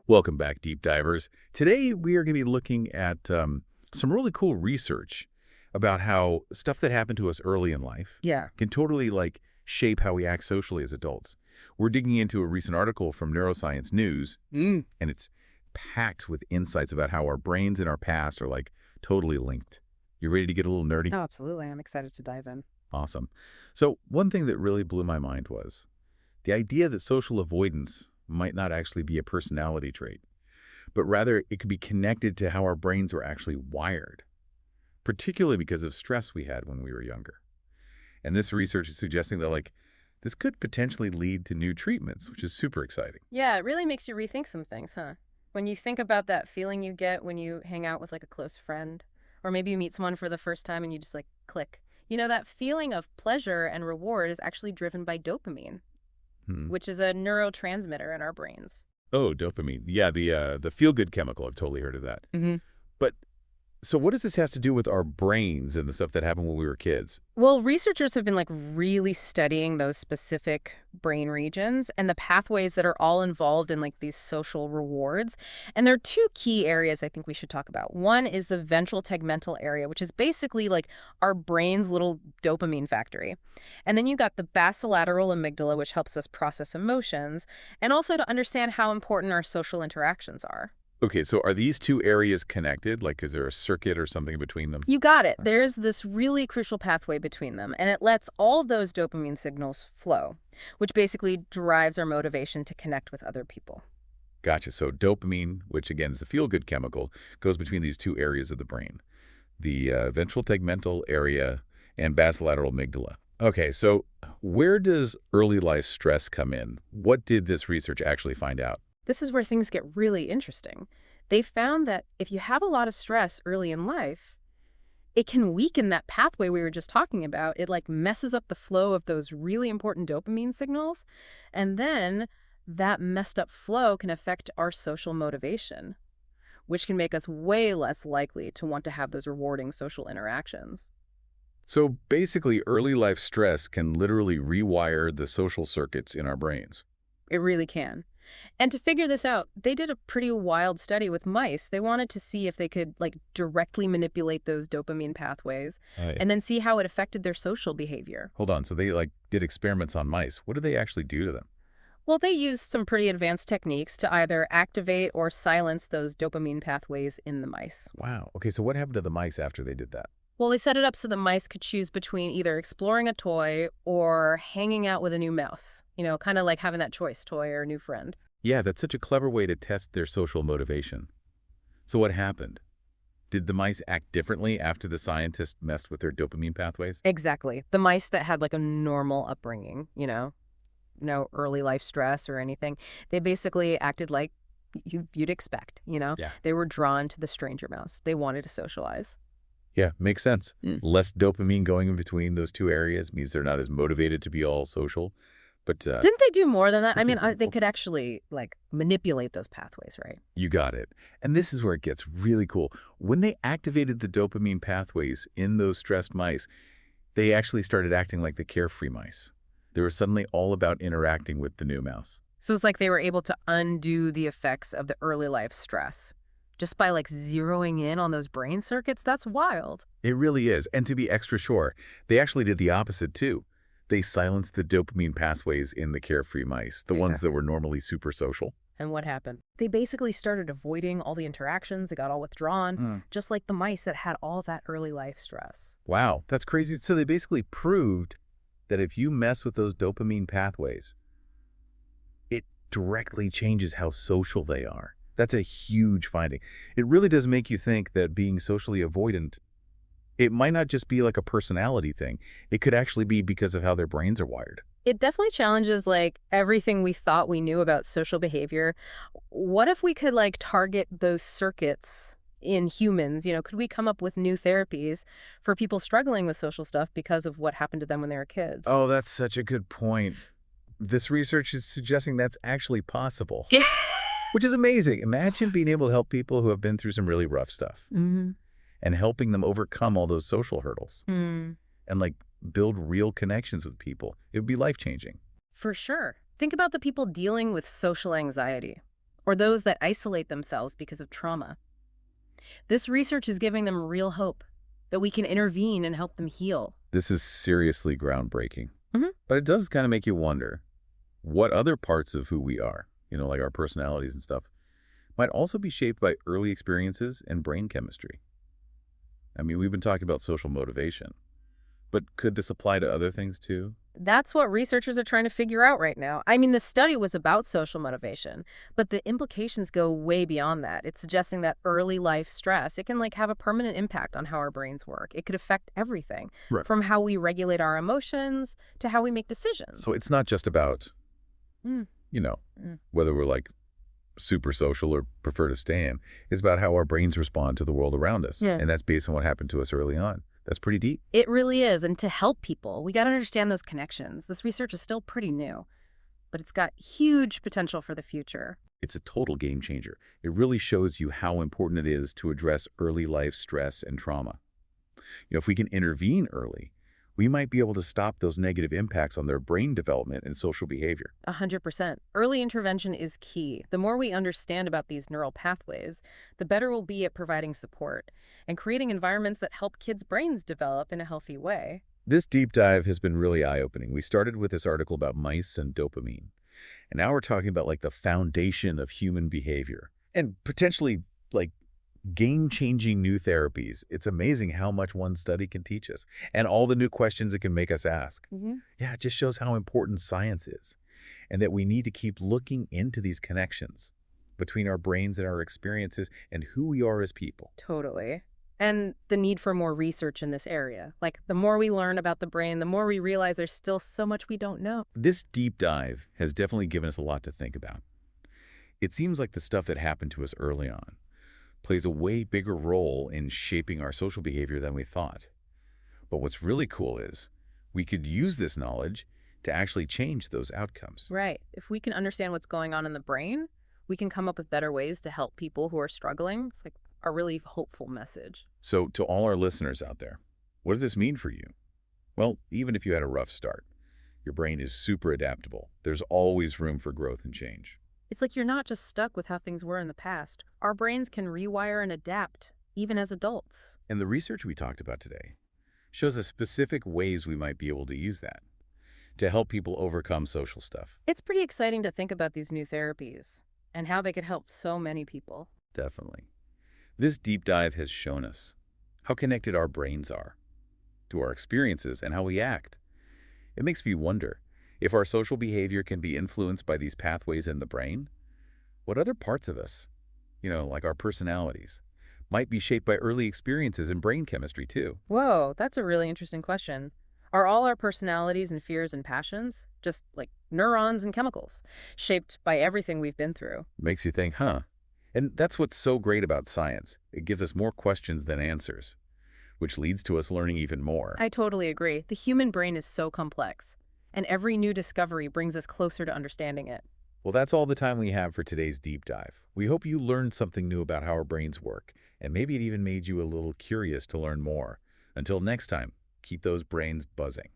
Welcome back, deep divers. Today we are going to be looking at some really cool research about how stuff that happened to us early in life Yeah. can totally shape how we act socially as adults. We're digging into a recent article from Neuroscience News, and it's packed with insights about how our brains and our past are totally linked. You ready to get a little nerdy? Oh, absolutely. I'm excited to dive in. Awesome. So one thing that really blew my mind was the idea that social avoidance might not actually be a personality trait, but rather it could be connected to how our brains were actually wired, particularly because of stress we had when we were younger. And this research is suggesting that this could potentially lead to new treatments, which is super exciting. Yeah, it really makes you rethink some things, huh? When you think about that feeling you get when you hang out with a close friend, or maybe you meet someone for the first time and you just click. That feeling of pleasure and reward is actually driven by dopamine, Hmm. which is a neurotransmitter in our brains. Oh, dopamine. Yeah, the feel-good chemical. I've totally heard of that. But so what does this have to do with our brains and the stuff that happened when we were kids? Well, researchers have been really studying those specific brain regions and the pathways that are all involved in these social rewards. And there are two key areas I think we should talk about. One is the ventral tegmental area, which is basically our brain's little dopamine factory. And then you got the basolateral amygdala, which helps us process emotions and also to understand how important our social interactions are. Okay, so are these two areas connected? Is there a circuit or something between them? You got it. There's this really crucial pathway between them, and it lets all those dopamine signals flow, which basically drives our motivation to connect with other people. Gotcha. So dopamine, which again is the feel-good chemical, goes between these two areas of the brain, the ventral tegmental area and basolateral amygdala. Okay, so where does early life stress come in? What did this research actually find out? This is where things get really interesting. They found that if you have a lot of stress early in life, it can weaken that pathway we were just talking about. It messes up the flow of those really important dopamine signals. And then that messed up flow can affect our social motivation, which can make us way less likely to want to have those rewarding social interactions. So basically, early life stress can literally rewire the social circuits in our brains. It really can. And to figure this out, they did a pretty wild study with mice. They wanted to see if they could directly manipulate those dopamine pathways and then see how it affected their social behavior. Hold on. So they did experiments on mice. What did they actually do to them? Well, they used some pretty advanced techniques to either activate or silence those dopamine pathways in the mice. Wow. Okay, so what happened to the mice after they did that? Well, they set it up so the mice could choose between either exploring a toy or hanging out with a new mouse. Kind of like having that choice, toy or new friend. Yeah, that's such a clever way to test their social motivation. So what happened? Did the mice act differently after the scientists messed with their dopamine pathways? Exactly. The mice that had a normal upbringing, no early life stress or anything, they basically acted like you'd expect, Yeah. They were drawn to the stranger mouse. They wanted to socialize. Yeah, makes sense. Less dopamine going in between those two areas means they're not as motivated to be all social. But Didn't they do more than that? I mean, they could actually manipulate those pathways, right? you got it. And this is where it gets really cool. When they activated the dopamine pathways in those stressed mice, they actually started acting like the carefree mice. They were suddenly all about interacting with the new mouse. So it's like they were able to undo the effects of the early life stress just by zeroing in on those brain circuits. That's wild. It really is. And to be extra sure, they actually did the opposite too. They silenced the dopamine pathways in the carefree mice, the ones that were normally super social. And what happened? They basically started avoiding all the interactions. They got all withdrawn, just like the mice that had all that early life stress. Wow, that's crazy. So they basically proved that if you mess with those dopamine pathways, it directly changes how social they are. That's a huge finding. It really does make you think that being socially avoidant, it might not just be a personality thing. It could actually be because of how their brains are wired. It definitely challenges everything we thought we knew about social behavior. What if we could target those circuits in humans? Could we come up with new therapies for people struggling with social stuff because of what happened to them when they were kids? Oh, that's such a good point. This research is suggesting that's actually possible. Yeah. Which is amazing. Imagine being able to help people who have been through some really rough stuff and helping them overcome all those social hurdles and build real connections with people. It would be life-changing. For sure. Think about the people dealing with social anxiety or those that isolate themselves because of trauma. This research is giving them real hope that we can intervene and help them heal. This is seriously groundbreaking. Mhm. But it does kind of make you wonder what other parts of who we are, like our personalities and stuff, might also be shaped by early experiences and brain chemistry. I mean, we've been talking about social motivation, but could this apply to other things too? That's what researchers are trying to figure out right now. I mean, the study was about social motivation, but the implications go way beyond that. It's suggesting that early life stress, it can have a permanent impact on how our brains work. It could affect everything, Right. from how we regulate our emotions to how we make decisions. So it's not just about, Mm, you know, mm. whether we're super social or prefer to stay in. It's about how our brains respond to the world around us. Yeah. And that's based on what happened to us early on. That's pretty deep. It really is. And to help people, we got to understand those connections. This research is still pretty new, but it's got huge potential for the future. It's a total game changer. It really shows you how important it is to address early life stress and trauma. If we can intervene early, we might be able to stop those negative impacts on their brain development and social behavior. 100%. Early intervention is key. The more we understand about these neural pathways, the better we'll be at providing support and creating environments that help kids' brains develop in a healthy way. This deep dive has been really eye-opening. We started with this article about mice and dopamine, and now we're talking about the foundation of human behavior and potentially game-changing new therapies. It's amazing how much one study can teach us and all the new questions it can make us ask. Yeah, it just shows how important science is and that we need to keep looking into these connections between our brains and our experiences and who we are as people. Totally. And the need for more research in this area. The more we learn about the brain, the more we realize there's still so much we don't know. This deep dive has definitely given us a lot to think about. It seems like the stuff that happened to us early on plays a way bigger role in shaping our social behavior than we thought. But what's really cool is we could use this knowledge to actually change those outcomes. Right. If we can understand what's going on in the brain, we can come up with better ways to help people who are struggling. It's a really hopeful message. So to all our listeners out there, what does this mean for you? Well, even if you had a rough start, your brain is super adaptable. There's always room for growth and change. It's you're not just stuck with how things were in the past. Our brains can rewire and adapt, even as adults. And the research we talked about today shows us specific ways we might be able to use that to help people overcome social stuff. It's pretty exciting to think about these new therapies and how they could help so many people. Definitely. This deep dive has shown us how connected our brains are to our experiences and how we act. It makes me wonder, if our social behavior can be influenced by these pathways in the brain, what other parts of us, like our personalities, might be shaped by early experiences in brain chemistry too? Whoa, that's a really interesting question. Are all our personalities and fears and passions just neurons and chemicals, shaped by everything we've been through? Makes you think, huh? And that's what's so great about science. It gives us more questions than answers, which leads to us learning even more. I totally agree. The human brain is so complex, and every new discovery brings us closer to understanding it. Well, that's all the time we have for today's deep dive. We hope you learned something new about how our brains work, and maybe it even made you a little curious to learn more. Until next time, keep those brains buzzing.